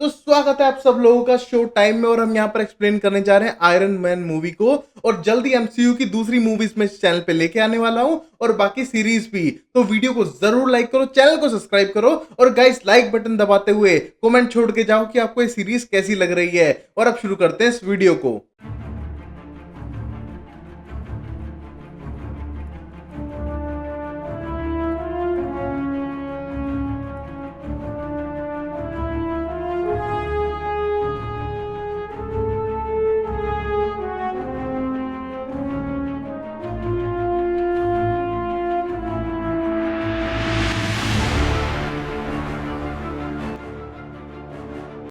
तो स्वागत है आप सब लोगों का शो टाइम में। और हम यहाँ पर एक्सप्लेन करने जा रहे हैं आयरन मैन मूवी को। और जल्दी एमसीयू की दूसरी मूवीज में इस चैनल पे लेके आने वाला हूँ, और बाकी सीरीज भी। तो वीडियो को जरूर लाइक करो, चैनल को सब्सक्राइब करो, और गाइस लाइक बटन दबाते हुए कमेंट छोड़ के जाओ कि आपको ये सीरीज कैसी लग रही है। और अब शुरू करते हैं इस वीडियो को।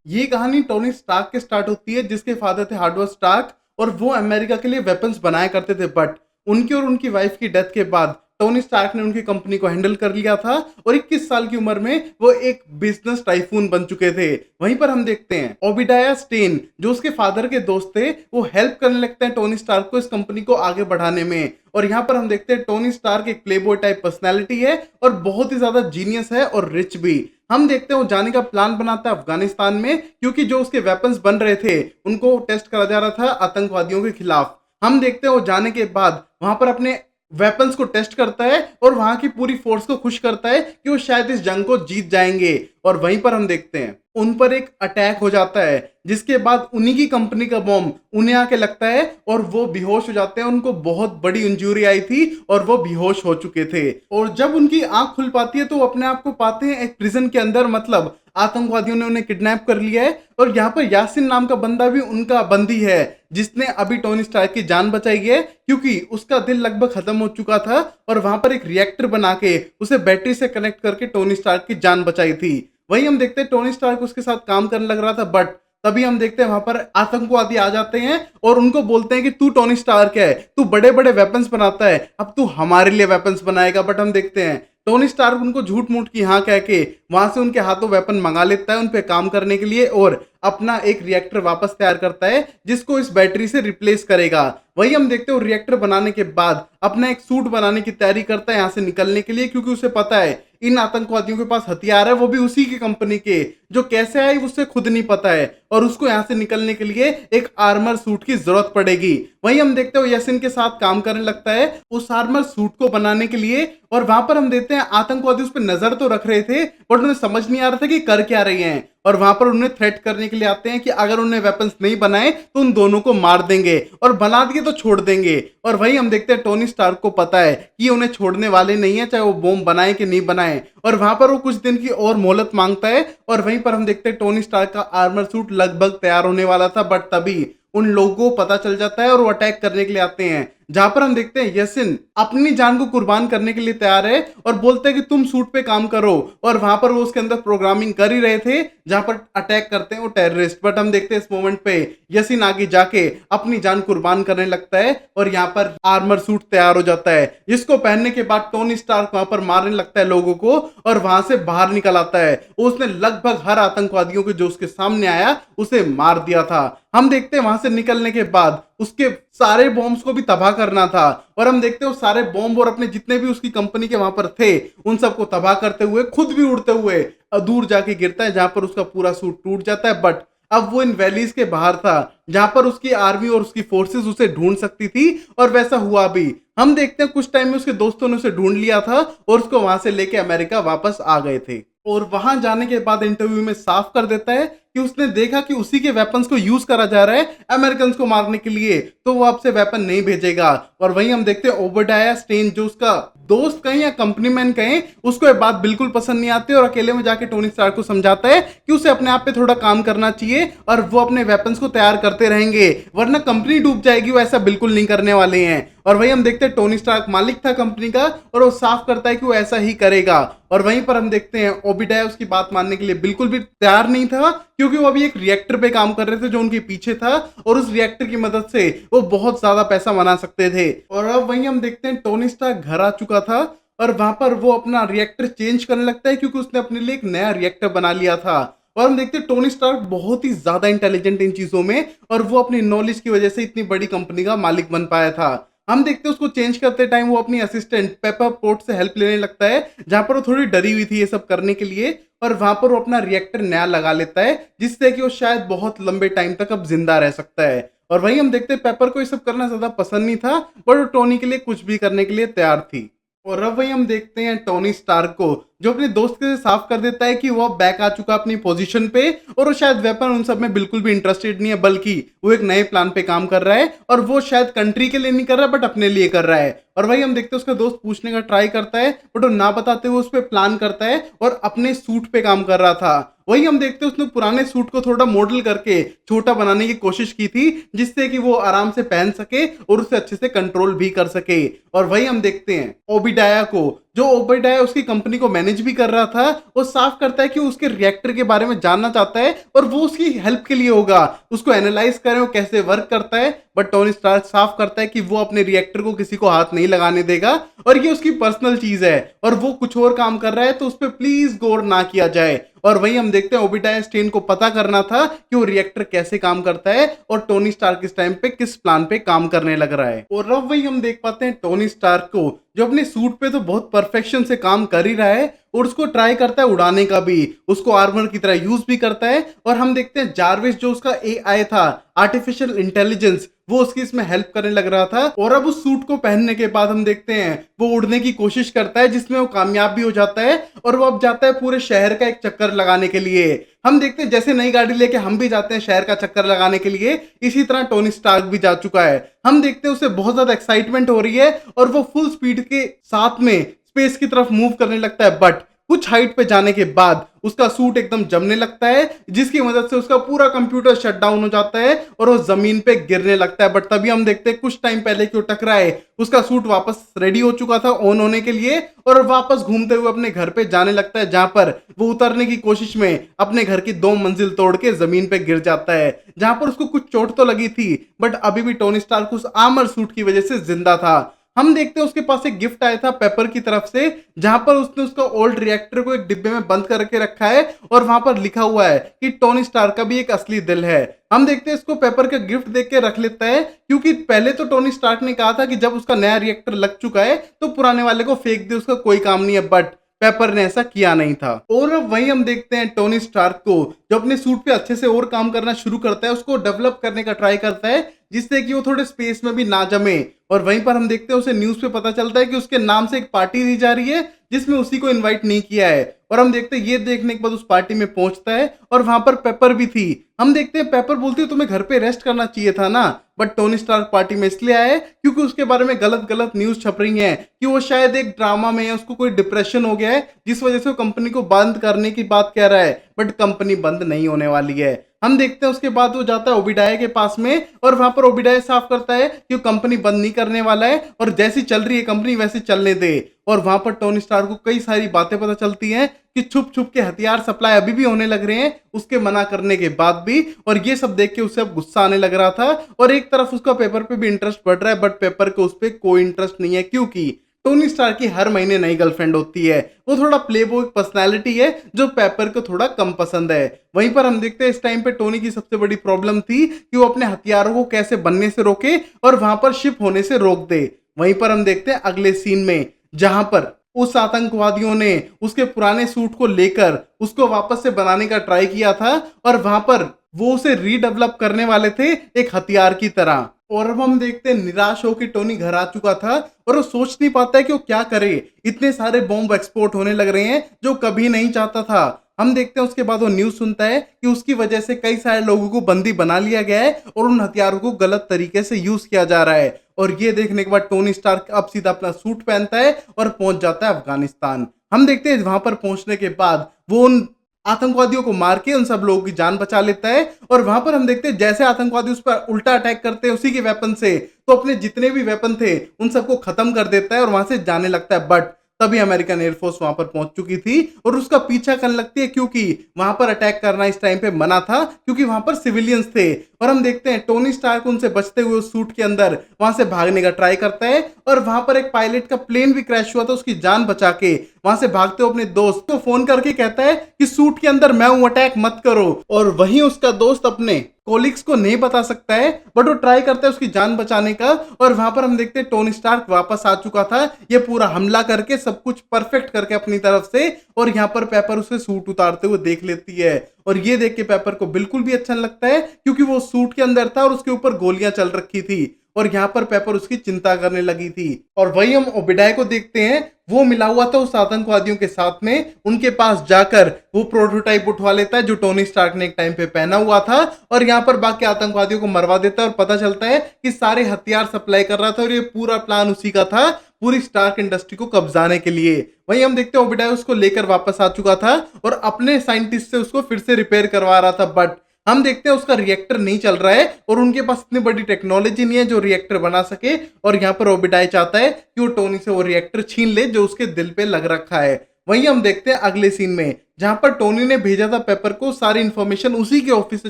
ये कहानी टोनी स्टार्क के स्टार्ट होती है, जिसके फादर थे हार्डवर्ड स्टार्क, और वो अमेरिका के लिए वेपन्स बनाया करते थे। बट उनकी और उनकी वाइफ की डेथ के बाद टोनी स्टार्क ने उनकी कंपनी को हैंडल कर लिया था, और 21 साल की उम्र में वो एक बिजनेस टाइफून बन चुके थे। वहीं पर हम देखते हैं ओबिडाया स्टेन, जो उसके फादर के दोस्त थे, वो हेल्प करने लगते हैं टोनी स्टार्क को इस कंपनी को आगे बढ़ाने में। और यहाँ पर हम देखते हैं टोनी स्टार्क एक प्लेबॉय टाइप पर्सनैलिटी है, और बहुत ही ज्यादा जीनियस है और रिच भी। हम देखते हैं वो जाने का प्लान बनाता है अफगानिस्तान में, क्योंकि जो उसके वेपन्स बन रहे थे उनको टेस्ट करा जा रहा था आतंकवादियों के खिलाफ। हम देखते हैं वो जाने के बाद वहां पर अपने वेपन्स को टेस्ट करता है, और वहां की पूरी फोर्स को खुश करता है कि वो शायद इस जंग को जीत जाएंगे। और वहीं पर हम देखते हैं उन पर एक अटैक हो जाता है, जिसके बाद उन्हीं की कंपनी का बॉम्ब उन्हें आके लगता है, और वो बेहोश हो जाते हैं। उनको बहुत बड़ी इंजरी आई थी और वो बेहोश हो चुके थे। और जब उनकी आंख खुल पाती है तो वो अपने आप को पाते हैं एक प्रिजन के अंदर, मतलब आतंकवादियों ने उन्हें किडनैप कर लिया है। और यहाँ पर यासिन नाम का बंदा भी उनका बंदी है, जिसने अभी टोनी स्टार्क की जान बचाई है, क्योंकि उसका दिल लगभग खत्म हो चुका था, और वहां पर एक रिएक्टर बना के उसे बैटरी से कनेक्ट करके टोनी स्टार्क की जान बचाई थी। वही हम देखते हैं टोनी स्टार्क उसके साथ काम करने लग रहा था, बट तभी हम देखते हैं वहां पर आतंकवादी आ जाते हैं और उनको बोलते हैं कि तू टोनी स्टार्क है, तू बड़े बड़े वेपन्स बनाता है, अब तू हमारे लिए वेपन्स बनाएगा। बट हम देखते हैं टोनी स्टार्क उनको झूठ मूठ की हाँ कह के वहां से उनके हाथों वेपन मंगा लेता है उन पे काम करने के लिए, और अपना एक रिएक्टर वापस तैयार करता है जिसको इस बैटरी से रिप्लेस करेगा। वही हम देखते हैं रिएक्टर बनाने के बाद अपना एक सूट बनाने की तैयारी करता है यहाँ से निकलने के लिए, क्योंकि उसे पता है इन आतंकवादियों के पास हथियार है, वो भी उसी की कंपनी के, जो कैसे आए उसे खुद नहीं पता है, और उसको यहाँ से निकलने के लिए एक आर्मर सूट की जरूरत पड़ेगी। वहीं हम देखते हैं यसिन के साथ काम करने लगता है उस आर्मर सूट को बनाने के लिए। और वहां पर हम देखते हैं आतंकवादी उस पर नजर तो रख रहे थे, बट उन्हें समझ नहीं आ रहा था कि कर क्या रहे हैं। और वहां पर उन्हें थ्रेट करने के लिए आते हैं कि अगर उन्हें वेपन्स नहीं बनाए तो उन दोनों को मार देंगे, और बना दिए तो छोड़ देंगे। और वही हम देखते हैं टोनी स्टार्क को पता है कि उन्हें छोड़ने वाले नहीं है, चाहे वो बॉम्ब बनाए कि नहीं बनाए। और वहां पर वो कुछ दिन की और मोहलत मांगता है, और वहीं पर हम देखते हैं टोनी स्टार्क का आर्मर सूट लगभग तैयार होने वाला था, बट तभी उन लोगों को पता चल जाता है और वो अटैक करने के लिए आते हैं। जहां पर हम देखते हैं यसिन अपनी जान को कुर्बान करने के लिए तैयार है, और बोलते हैं कि तुम सूट पे काम करो। और वहां पर वो उसके अंदर प्रोग्रामिंग कर ही रहे थे जहां पर अटैक करते हैं वो टेररिस्ट। बट हम देखते हैं इस मोमेंट पे यसिन आगे जाके अपनी जान कुर्बान करने लगता है, और यहाँ पर आर्मर सूट तैयार हो जाता है, जिसको पहनने के बाद टोनी स्टार्क वहां पर मारने लगता है लोगों को, और वहां से बाहर निकल आता है। उसने लगभग हर आतंकवादियों को जो उसके सामने आया उसे मार दिया था। हम देखते हैं वहां से निकलने के बाद उसके सारे बॉम्ब्स को भी तबाह करना था, और हम देखते हैं वो सारे बॉम्ब और अपने जितने भी उसकी कंपनी के वहां पर थे उन सबको तबाह करते हुए खुद भी उड़ते हुए दूर जाके गिरता है, जहां पर उसका पूरा सूट टूट जाता है। बट अब वो इन वैलीज के बाहर था, जहां पर उसकी आर्मी और उसकी फोर्सेस उसे ढूंढ सकती थी, और वैसा हुआ भी। हम देखते हैं कुछ टाइम में उसके दोस्तों ने उसे ढूंढ लिया था और उसको वहां से लेके अमेरिका वापस आ गए थे। और वहां जाने के बाद इंटरव्यू में साफ कर देता है कि उसने देखा कि उसी के वेपन्स को यूज करा जा रहा है अमेरिकन को मारने के लिए, तो वो आपसे वेपन नहीं भेजेगा। और वहीं हम देखते हैं ओबडाया स्टेन, जो उसका दोस्त कहें या कंपनी मैन कहें, उसको ये बात बिल्कुल पसंद नहीं आती, और अकेले में जाके टोनी स्टार्क को समझाता है कि उसे अपने आप पे थोड़ा काम करना चाहिए, और वो अपने वेपन्स को तैयार करते रहेंगे, वरना कंपनी डूब जाएगी। वो ऐसा बिल्कुल नहीं करने वाले हैं। और वहीं हम देखते हैं टोनी स्टार्क मालिक था कंपनी का, और वो साफ करता है कि वो ऐसा ही करेगा। और वहीं पर हम देखते हैं ओबिडाया उसकी बात मानने के लिए बिल्कुल भी तैयार नहीं था, क्योंकि वो अभी एक रिएक्टर पे काम कर रहे थे जो उनके पीछे था, और उस रिएक्टर की मदद से वो बहुत ज्यादा पैसा बना सकते थे। और अब वहीं हम देखते हैं टोनी स्टार्क घर आ चुका था, और वहां पर वो अपना रिएक्टर चेंज करने लगता है, क्योंकि उसने अपने लिए एक नया रिएक्टर बना लिया था। और हम देखते हैं टोनी स्टार्क बहुत ही ज्यादा इंटेलिजेंट इन चीजों में, और वो अपनी नॉलेज की वजह से इतनी बड़ी कंपनी का मालिक बन पाया था। हम देखते हैं उसको चेंज करते टाइम वो अपनी असिस्टेंट पेपर पोर्ट से हेल्प लेने लगता है, जहाँ पर वो थोड़ी डरी हुई थी ये सब करने के लिए, और वहां पर वो अपना रिएक्टर नया लगा लेता है, जिससे कि वो शायद बहुत लंबे टाइम तक अब जिंदा रह सकता है। और वहीं हम देखते हैं पेपर को ये सब करना ज्यादा पसंद नहीं था, बट वो टोनी के लिए कुछ भी करने के लिए तैयार थी। और अब वही हम देखते हैं टोनी स्टार्क को, जो अपने दोस्त के से साफ कर देता है कि वो अब बैक आ चुका अपनी पोजीशन पे, और वो शायद वेपन उन सब में बिल्कुल भी इंटरेस्टेड नहीं है, बल्कि वो एक नए प्लान पे काम कर रहा है, और वो शायद कंट्री के लिए नहीं कर रहा बट अपने लिए कर रहा है। और वही हम देखते हैं उसका दोस्त पूछने का ट्राई करता है, बट वो ना बताते हुए उस पर प्लान करता है और अपने सूट पे काम कर रहा था। वही हम देखते हैं उसने पुराने सूट को थोड़ा मॉडल करके छोटा बनाने की कोशिश की थी, जिससे कि वो आराम से पहन सके और उसे अच्छे से कंट्रोल भी कर सके। और वही हम देखते हैं ओबिडाया को, जो ओबिडाया उसकी कंपनी को मैनेज भी कर रहा था, वो साफ करता है कि वो उसके रिएक्टर के बारे में जानना चाहता है और वो उसकी हेल्प के लिए होगा, उसको एनालाइज करें वो कैसे वर्क करता है। बट टोनी स्टार्क साफ करता है कि वो अपने रिएक्टर को किसी को हाथ नहीं लगाने देगा, और ये उसकी पर्सनल चीज है और वो कुछ और काम कर रहा है, तो उस पर प्लीज गौर ना किया जाए। और वही हम देखते हैं ओबिडाया स्टेन को पता करना था कि वो रिएक्टर कैसे काम करता है और टोनी स्टार्क इस टाइम पे किस प्लान पे काम करने लग रहा है। और अब वही हम देख पाते हैं टोनी स्टार्क को, जो अपने सूट पे तो बहुत परफेक्शन से काम कर ही रहा है और उसको ट्राई करता है उड़ाने का भी, उसको आर्मर की तरह यूज भी करता है। और हम देखते हैं जारविस, जो उसका एआई था, आर्टिफिशियल इंटेलिजेंस, वो उसकी इसमें हेल्प करने लग रहा था। और अब उस सूट को पहनने के बाद हम देखते हैं वो उड़ने की कोशिश करता है, जिसमें वो कामयाब भी हो जाता है, और वो अब जाता है पूरे शहर का एक चक्कर लगाने के लिए। हम देखते हैं जैसे नई गाड़ी लेके हम भी जाते हैं शहर का चक्कर लगाने के लिए, इसी तरह टोनी स्टार्क भी जा चुका है। हम देखते हैं उसे बहुत ज्यादा एक्साइटमेंट हो रही है और वो फुल स्पीड के साथ में स्पेस की तरफ मूव करने लगता है, बट कुछ हाइट पे जाने के बाद उसका सूट एकदम जमने लगता है, जिसकी मदद से उसका पूरा कंप्यूटर शट डाउन हो जाता है और वो जमीन पे गिरने लगता है। बट तभी हम देखते हैं कुछ टाइम पहले कि वो टकराए, उसका सूट वापस रेडी हो चुका था ऑन होने के लिए, और वापस घूमते हुए अपने घर पे जाने लगता है, जहां पर वो उतरने की कोशिश में अपने घर की 2 मंजिल तोड़ के जमीन पे गिर जाता है, जहां पर उसको कुछ चोट तो लगी थी, बट अभी भी टोनी स्टार्क उस आर्मर सूट की वजह से जिंदा था। हम देखते हैं उसके पास एक गिफ्ट आया था पेपर की तरफ से, जहां पर उसने उसका ओल्ड रिएक्टर को एक डिब्बे में बंद करके रखा है और वहां पर लिखा हुआ है कि टोनी स्टार्क का भी एक असली दिल है। हम देखते हैं इसको पेपर का गिफ्ट देख के रख लेता है, क्योंकि पहले तो टोनी स्टार्क ने कहा था कि जब उसका नया रिएक्टर लग चुका है तो पुराने वाले को फेंक दे, उसका कोई काम नहीं है, बट पेपर ने ऐसा किया नहीं था। और अब वहीं हम देखते हैं टोनी स्टार्क को, जो अपने सूट पे अच्छे से और काम करना शुरू करता है, उसको डेवलप करने का ट्राई करता है, जिससे कि वो थोड़े स्पेस में भी ना जमे। और वहीं पर हम देखते हैं उसे न्यूज पे पता चलता है कि उसके नाम से एक पार्टी दी जा रही है, जिसमें उसी को इनवाइट नहीं किया है। और हम देखते हैं ये देखने के बाद उस पार्टी में पहुंचता है और वहां पर पेपर भी थी। हम देखते हैं पेपर बोलती है तुम्हें घर पे रेस्ट करना चाहिए था ना, बट टोनी स्टार्क पार्टी में इसलिए आया है क्योंकि उसके बारे में गलत गलत न्यूज छप रही है कि वो शायद एक ड्रामा में है, उसको कोई डिप्रेशन हो गया है, जिस वजह से वो कंपनी को बंद करने की बात कह रहा है, बट कंपनी बंद नहीं होने वाली है। हम देखते हैं उसके बाद वो जाता है ओबिडाया के पास में, और वहां पर ओबिडाया साफ करता है कि वो कंपनी बंद नहीं करने वाला है और जैसी चल रही है कंपनी वैसे चलने दे। और वहां पर टोनी स्टार्क को कई सारी बातें पता चलती हैं कि छुप छुप के हथियार सप्लाई अभी भी होने लग रहे हैं उसके मना करने के बाद भी, और ये सब देख के उसे अब गुस्सा आने लग रहा था। और एक तरफ उसका पेपर पे भी इंटरेस्ट बढ़ रहा है, बट पेपर को उस पर कोई इंटरेस्ट नहीं है, क्योंकि टोनी स्टार्क की हर महीने नई गर्लफ्रेंड होती है। वो थोड़ा प्लेबॉय पर्सनालिटी है, जो पेपर को थोड़ा कम पसंद है। वहीं पर हम देखते हैं इस टाइम पे टोनी की सबसे बड़ी प्रॉब्लम थी कि वो अपने हथियारों को कैसे बनने से रोके और वहां पर शिप होने से रोक दे। वहीं पर हम देखते हैं अगले सीन में, जहां पर उस आतंकवादियों ने उसके पुराने सूट को लेकर उसको वापस से बनाने का ट्राई किया था, और वहां पर वो उसे रीडेवलप करने वाले थे एक हथियार की तरह। और अब हम देखते हैं निराश होकर टोनी घर आ चुका था और वो सोच नहीं पाता है कि वो क्या करे, इतने सारे बॉम्ब एक्सपोर्ट होने लग रहे हैं जो कभी नहीं चाहता था। हम देखते हैं उसके बाद वो न्यूज सुनता है कि उसकी वजह से कई सारे लोगों को बंदी बना लिया गया है और उन हथियारों को गलत तरीके से यूज किया जा रहा है। और ये देखने के बाद टोनी स्टार्क अब सीधा अपना सूट पहनता है और पहुंच जाता है अफगानिस्तान। हम देखते हैं वहां पर पहुंचने के बाद वो उन आतंकवादियों को मार के उन सब लोगों की जान बचा लेता है। और वहां पर हम देखते हैं जैसे आतंकवादी उस पर उल्टा अटैक करते हैं उसी के वेपन से, तो अपने जितने भी वेपन थे उन सबको खत्म कर देता है और वहां से जाने लगता है। बट तभी अमेरिकन एयरफोर्स वहां पर पहुंच चुकी थी और उसका पीछा करने लगती है, क्योंकि वहां पर अटैक करना इस टाइम पे मना था, क्योंकि वहां पर सिविलियंस थे। और हम देखते हैं टोनी स्टार्क उनसे बचते हुए उस सूट के अंदर वहां से भागने का ट्राई करता है, और वहां पर एक पायलट का प्लेन भी क्रैश हुआ था, उसकी जान बचा के वहां से भागते हुए अपने दोस्त को फोन करके कहता है कि सूट के अंदर मैं हूं, अटैक मत करो। और वहीं उसका दोस्त अपने कोलिग्स को नहीं बता सकता है, बट वो ट्राई करता है उसकी जान बचाने का। और वहां पर हम देखते हैं टोनी स्टार्क वापस आ चुका था, ये पूरा हमला करके सब कुछ परफेक्ट करके अपनी तरफ से। और यहाँ पर पेपर उसे सूट उतारते हुए देख लेती है, और ये देख के पेपर को बिल्कुल भी अच्छा नहीं लगता है, क्योंकि वो सूट के अंदर था और उसके ऊपर गोलियां चल रखी थी। और यहाँ पर पेपर उसकी चिंता करने लगी थी। और वही हम ओबेडाय को देखते हैं, वो मिला हुआ था उस आतंकवादियों के साथ में। उनके पास जाकर वो प्रोटोटाइप उठवा लेता है जो टोनी स्टार्क ने एक टाइम पे पहना हुआ था, और यहाँ पर बाकी आतंकवादियों को मरवा देता है। और पता चलता है कि सारे हथियार सप्लाई कर रहा था और ये पूरा प्लान उसी का था, पूरी स्टार्क इंडस्ट्री को कब्जाने के लिए। वहीं हम देखते हैं ओबेडाय उसको लेकर वापस आ चुका था और अपने साइंटिस्ट से उसको फिर से रिपेयर करवा रहा था, बट हम देखते हैं उसका रिएक्टर नहीं चल रहा है और उनके पास इतनी बड़ी टेक्नोलॉजी नहीं है जो रिएक्टर बना सके। और यहाँ पर ओबेडाय चाहता है कि वो टोनी से वो रिएक्टर छीन ले जो उसके दिल पे लग रखा है। वहीं हम देखते हैं अगले सीन में, जहां पर टोनी ने भेजा था पेपर को सारी इंफॉर्मेशन उसी के ऑफिस से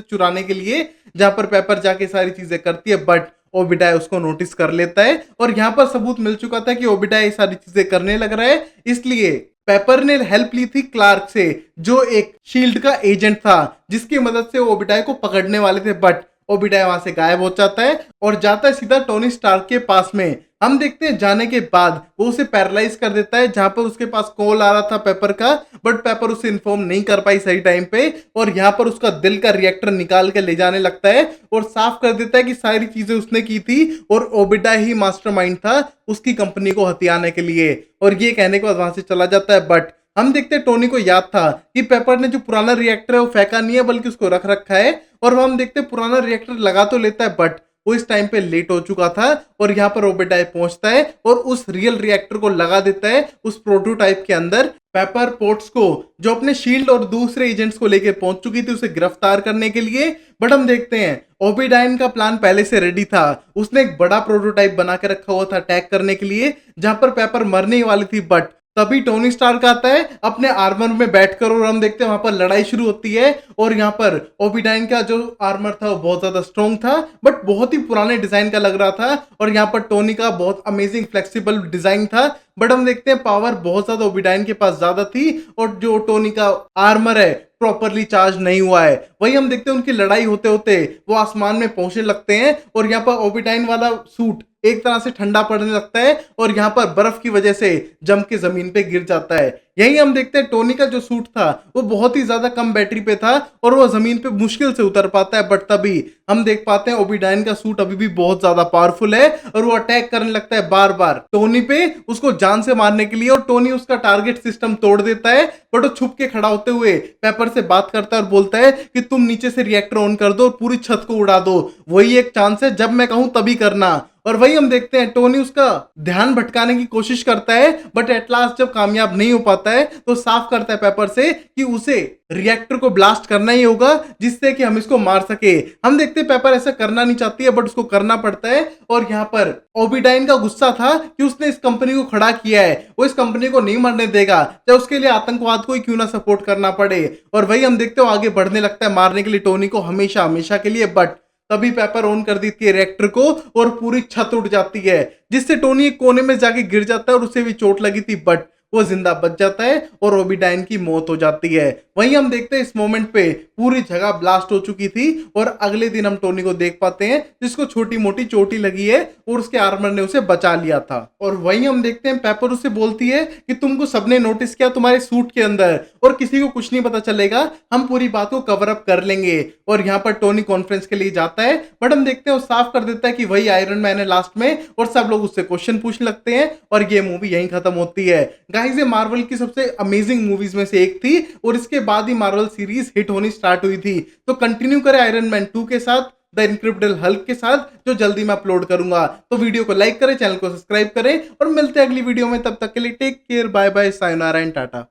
चुराने के लिए, जहां पर पेपर जाके सारी चीजें करती है, बट ओबेडाय उसको नोटिस कर लेता है। और यहाँ पर सबूत मिल चुका था कि ओबेडाय ये सारी चीजें करने लग रहा है, इसलिए पेपर ने हेल्प ली थी क्लार्क से, जो एक शील्ड का एजेंट था, जिसकी मदद से वो ओबेडाय को पकड़ने वाले थे। बट ओबेडाय वहां से गायब हो जाता है और जाता है सीधा टोनी स्टार्क के पास में। हम देखते हैं जाने के बाद वो उसे पैरालाइज कर देता है, जहां पर उसके पास कॉल आ रहा था पेपर का, बट पेपर उसे इन्फॉर्म नहीं कर पाई सही टाइम पे। और यहाँ पर उसका दिल का रिएक्टर निकाल के ले जाने लगता है और साफ कर देता है कि सारी चीजें उसने की थी और ओबेडाय ही मास्टरमाइंड था उसकी कंपनी को हथियाने के लिए। और ये कहने के बाद वहां से चला जाता है। बट हम देखते हैं टोनी को याद था कि पेपर ने जो पुराना रिएक्टर है वो फेंका नहीं है, बल्कि उसको रख रखा है। और वो हम देखते हैं पुराना रिएक्टर लगा तो लेता है, बट वो इस टाइम पे लेट हो चुका था। और यहाँ पर ओबेडाय पहुंचता है और उस रियल रिएक्टर को लगा देता है उस प्रोटोटाइप के अंदर। पेपर पोर्ट्स को, जो अपने शील्ड और दूसरे एजेंट्स को लेकर पहुंच चुकी थी उसे गिरफ्तार करने के लिए। बट हम देखते हैं ओबेडाय का प्लान पहले से रेडी था, उसने एक बड़ा प्रोटोटाइप बना के रखा हुआ था अटैक करने के लिए, जहां पर पेपर मरने ही वाली थी। बट तभी टोनी स्टार्क आता है अपने आर्मर में बैठकर, और हम देखते हैं वहां पर लड़ाई शुरू होती है। और यहाँ पर ओबेडाय का जो आर्मर था वो बहुत ज्यादा स्ट्रॉन्ग था, बट बहुत ही पुराने डिजाइन का लग रहा था। और यहाँ पर टोनी का बहुत अमेजिंग फ्लेक्सिबल डिजाइन था, बट हम देखते हैं पावर बहुत ज्यादा ओबेडाय के पास ज्यादा थी और जो टोनी का आर्मर है प्रॉपरली चार्ज नहीं हुआ है। वही हम देखते हैं उनकी लड़ाई होते होते वो आसमान में पहुंचने लगते हैं और यहाँ पर ओबेडाय वाला सूट एक तरह से ठंडा पड़ने लगता है और यहाँ पर बर्फ की वजह से जम के जमीन पे गिर जाता है। यही हम देखते हैं टोनी का जो सूट था वो बहुत ही ज्यादा कम बैटरी पे था और वो जमीन पे मुश्किल से उतर पाता है। बट तभी हम देख पाते हैं ओबेडाय का सूट अभी भी बहुत ज्यादा पावरफुल है और वो अटैक करने लगता है बार बार टोनी पे, उसको जान से मारने के लिए। और टोनी उसका टारगेट सिस्टम तोड़ देता है, बट वो छुप के खड़ा होते हुए पेपर से बात करता है और बोलता है कि तुम नीचे से रिएक्टर ऑन कर दो और पूरी छत को उड़ा दो, वही एक चांस है, जब मैं कहूं तभी करना। और वही हम देखते हैं टोनी उसका ध्यान भटकाने की कोशिश करता है, बट एट लास्ट जब कामयाब नहीं हो पाता है तो साफ करता है पेपर से कि उसे रिएक्टर को ब्लास्ट करना ही होगा जिससे कि हम इसको मार सके। हम देखते हैं पेपर ऐसा करना नहीं चाहती है, बट उसको करना पड़ता है। और यहाँ पर ओबेडाय का गुस्सा था कि उसने इस कंपनी को खड़ा किया है, वो इस कंपनी को नहीं मरने देगा, चाहे उसके लिए आतंकवाद को ही क्यों ना सपोर्ट करना पड़े। और वही हम देखते हो आगे बढ़ने लगता है मारने के लिए टोनी को, हमेशा हमेशा के लिए। बट तभी पेपर ऑन कर देती है रिएक्टर को और पूरी छत उड़ जाती है, जिससे टोनी एक कोने में जाके गिर जाता है और उसे भी चोट लगी थी, बट वो जिंदा बच जाता है और ओबेडाय की मौत हो जाती है। वहीं हम देखते हैं इस मोमेंट पे पूरी जगह ब्लास्ट हो चुकी थी और अगले दिन हम टोनी को देख पाते हैं जिसको छोटी मोटी चोटी लगी है और उसके आर्मर ने उसे बचा लिया था। और वहीं हम देखते हैं पेपर उसे बोलती है कि तुमको सबने नोटिस किया तुम्हारे सूट के अंदर और किसी को कुछ नहीं पता चलेगा, हम पूरी बात को कवर अप कर लेंगे। और यहाँ पर टोनी कॉन्फ्रेंस के लिए जाता है, बट हम देखते हैं वो साफ कर देता है कि वही आयरन मैन है लास्ट में, और सब लोग उससे क्वेश्चन पूछने लगते हैं और ये मूवी यहीं खत्म होती है। गाइस ये मार्वल की सबसे अमेजिंग मूवीज में से एक थी और इसके बाद ही मार्वल सीरीज हिट होनी स्टार्ट हुई थी। तो कंटिन्यू करें आयरन मैन 2 के साथ, द इनक्रेडिबल हल्क के साथ, जो जल्दी मैं अपलोड करूंगा। तो वीडियो को लाइक करें, चैनल को सब्सक्राइब करें और मिलते हैं अगली वीडियो में। तब तक के लिए take care, bye bye, sayonara and Tata.